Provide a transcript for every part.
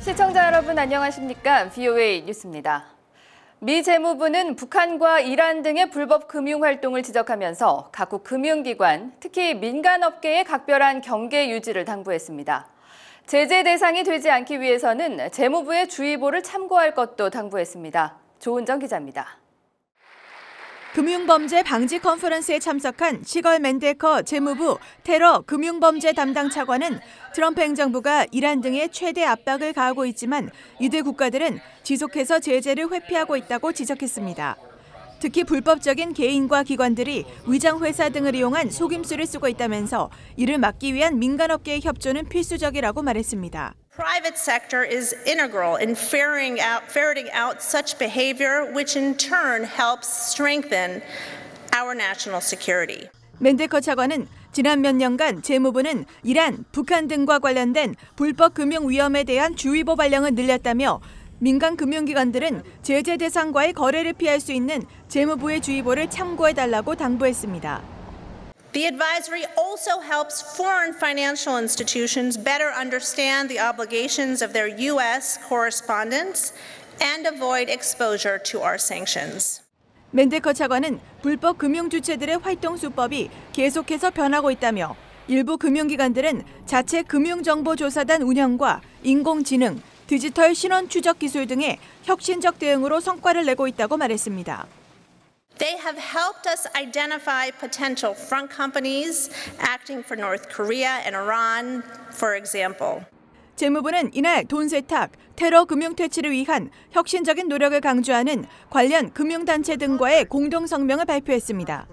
시청자 여러분 안녕하십니까? VOA 뉴스입니다. 미 재무부는 북한과 이란 등의 불법 금융활동을 지적하면서 각국 금융기관, 특히 민간업계의 각별한 경계 유지를 당부했습니다. 제재 대상이 되지 않기 위해서는 재무부의 주의보를 참고할 것도 당부했습니다. 조은정 기자입니다. 금융범죄 방지 컨퍼런스에 참석한 시걸 맨데커 재무부 테러 금융범죄 담당 차관은 트럼프 행정부가 이란 등에 최대 압박을 가하고 있지만 이들 국가들은 지속해서 제재를 회피하고 있다고 지적했습니다. 특히 불법적인 개인과 기관들이 위장회사 등을 이용한 속임수를 쓰고 있다면서 이를 막기 위한 민간업계의 협조는 필수적이라고 말했습니다. Private sector is integral in ferreting out such behavior, which in turn helps strengthen our national security. 맨데커 차관은 지난 몇 년간 재무부는 이란, 북한 등과 관련된 불법 금융 위험에 대한 주의보 발령을 늘렸다며 민간 금융기관들은 제재 대상과의 거래를 피할 수 있는 재무부의 주의보를 참고해달라고 당부했습니다. The advisory also helps foreign financial institutions better understand the obligations of their U.S. correspondents and avoid exposure to our sanctions. 맨데커 차관은 불법 금융 주체들의 활동 수법이 계속해서 변하고 있다며 일부 금융기관들은 자체 금융정보조사단 운영과 인공지능, 디지털 신원 추적 기술 등의 혁신적 대응으로 성과를 내고 있다고 말했습니다. They have helped us identify potential front companies acting for North Korea and Iran, for example. 재무부는 이날 돈 세탁, 테러 금융 퇴치를 위한 혁신적인 노력을 강조하는 관련 금융단체 등과의 공동 성명을 발표했습니다.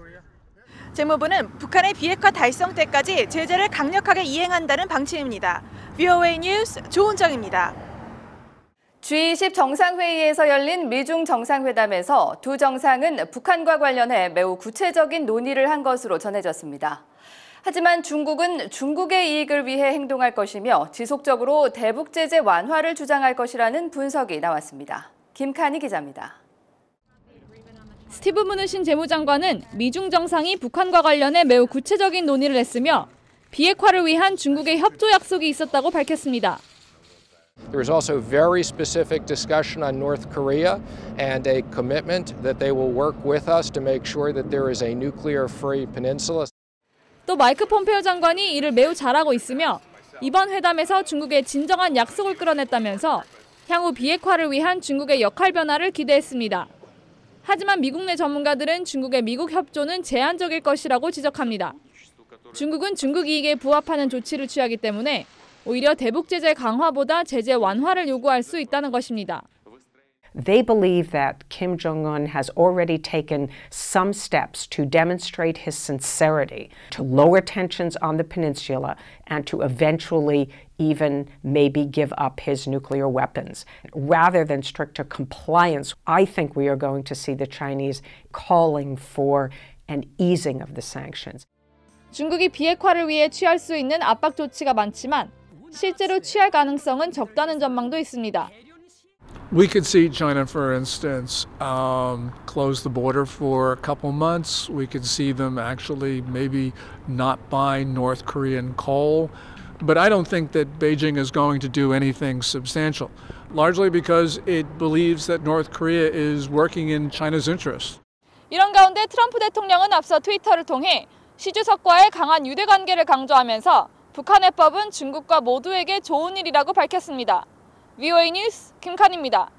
재무부는 북한의 비핵화 달성 때까지 제재를 강력하게 이행한다는 방침입니다. VOA 뉴스 조은정입니다. G20 정상회의에서 열린 미중 정상회담에서 두 정상은 북한과 관련해 매우 구체적인 논의를 한 것으로 전해졌습니다. 하지만 중국은 중국의 이익을 위해 행동할 것이며 지속적으로 대북 제재 완화를 주장할 것이라는 분석이 나왔습니다. 김칸희 기자입니다. 스티브 무누신 재무장관은 미중 정상이 북한과 관련해 매우 구체적인 논의를 했으며 비핵화를 위한 중국의 협조 약속이 있었다고 밝혔습니다. There was also very specific discussion on North Korea and a commitment that they will work with us to make sure that there is a nuclear-free peninsula. 또 마이크 폼페오 장관이 이를 매우 잘하고 있으며 이번 회담에서 중국의 진정한 약속을 끌어냈다면서 향후 비핵화를 위한 중국의 역할 변화를 기대했습니다. 하지만 미국 내 전문가들은 중국의 미국 협조는 제한적일 것이라고 지적합니다. 중국은 중국 이익에 부합하는 조치를 취하기 때문에 오히려 대북 제재 강화보다 제재 완화를 요구할 수 있다는 것입니다. They believe that Kim Jong-un has already taken some steps to demonstrate his sincerity, to lower tensions on the peninsula, and to eventually even maybe give up his nuclear weapons. Rather than stricter compliance, I think we are going to see the Chinese calling for an easing of the sanctions. 중국이 비핵화를 위해 취할 수 있는 압박 조치가 많지만 실제로 취할 가능성은 적다는 전망도 있습니다. We could see China, for instance, close the border for a couple months. We could see them actually maybe not buy North Korean coal. But I don't think that Beijing is going to do anything substantial, largely because it believes that North Korea is working in China's interest. 이런 가운데 트럼프 대통령은 앞서 트위터를 통해 시 주석과의 강한 유대 관계를 강조하면서 북한 해법은 중국과 모두에게 좋은 일이라고 밝혔습니다. VOA 뉴스 김칸희입니다.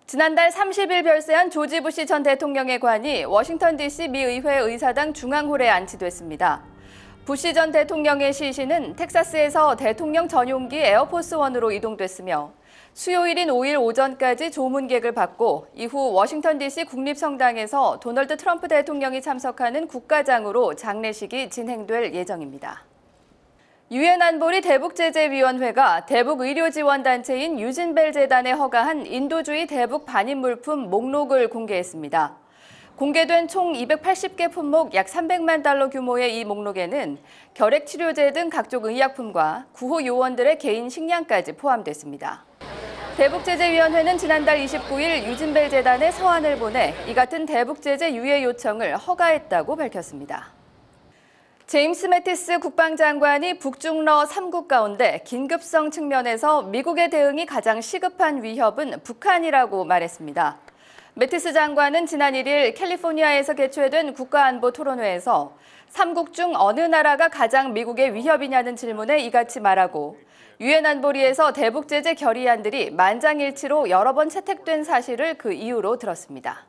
지난달 30일 별세한 조지 부시 전 대통령의 관이 워싱턴 DC 미 의회 의사당 중앙홀에 안치됐습니다. 부시 전 대통령의 시신은 텍사스에서 대통령 전용기 에어포스원으로 이동됐으며 수요일인 5일 오전까지 조문객을 받고 이후 워싱턴 DC 국립성당에서 도널드 트럼프 대통령이 참석하는 국가장으로 장례식이 진행될 예정입니다. 유엔 안보리 대북제재위원회가 대북의료지원단체인 유진벨 재단에 허가한 인도주의 대북 반입물품 목록을 공개했습니다. 공개된 총 280개 품목 약 300만 달러 규모의 이 목록에는 결핵치료제 등 각종 의약품과 구호 요원들의 개인 식량까지 포함됐습니다. 대북제재위원회는 지난달 29일 유진벨 재단에 서한을 보내 이 같은 대북제재 유예 요청을 허가했다고 밝혔습니다. 제임스 매티스 국방장관이 북중러 3국 가운데 긴급성 측면에서 미국의 대응이 가장 시급한 위협은 북한이라고 말했습니다. 매티스 장관은 지난 1일 캘리포니아에서 개최된 국가안보토론회에서 3국 중 어느 나라가 가장 미국의 위협이냐는 질문에 이같이 말하고 유엔 안보리에서 대북 제재 결의안들이 만장일치로 여러 번 채택된 사실을 그 이유로 들었습니다.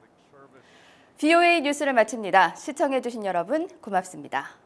VOA 뉴스를 마칩니다. 시청해주신 여러분 고맙습니다.